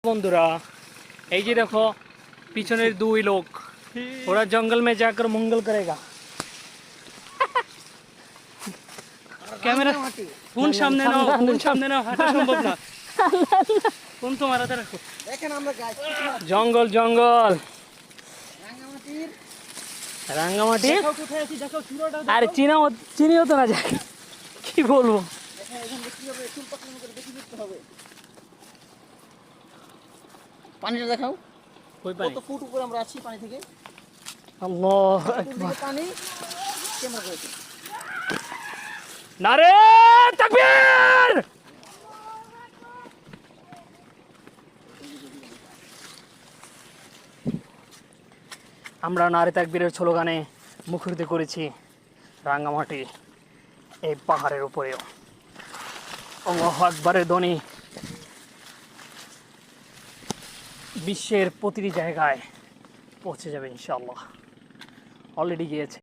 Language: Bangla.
বন্ধুরা এই যে দেখো পিছনের দুই লোক ওরা জঙ্গল में जाकर मंगल करेगा ক্যামেরা ফোন সামনে নাও হাঁটা সম্ভব না ফোন তোমার হাতে রাখো দেখেন আমরা জঙ্গল রাঙ্গামাটি দেখো কোথায় আছি দেখো চূড়াটা আরে চিনিও তো না যায় কি বলবো পানিটা দেখাও কই পানি কত ফুট উপরে আমরা আছি পানি থেকে আল্লাহু আকবার পানি ক্যামেরা করেছে নারে তাকবীর আমরা নারে তাকবীরের স্লোগানে মুখরিত করেছি রাঙ্গামাটি এই পাহাড়ের উপরেও আল্লাহু আকবারের ধ্বনি বিশ্বের প্রতিটি জায়গায় পৌঁছে যাবে ইনশাআল্লাহ অলরেডি গিয়েছে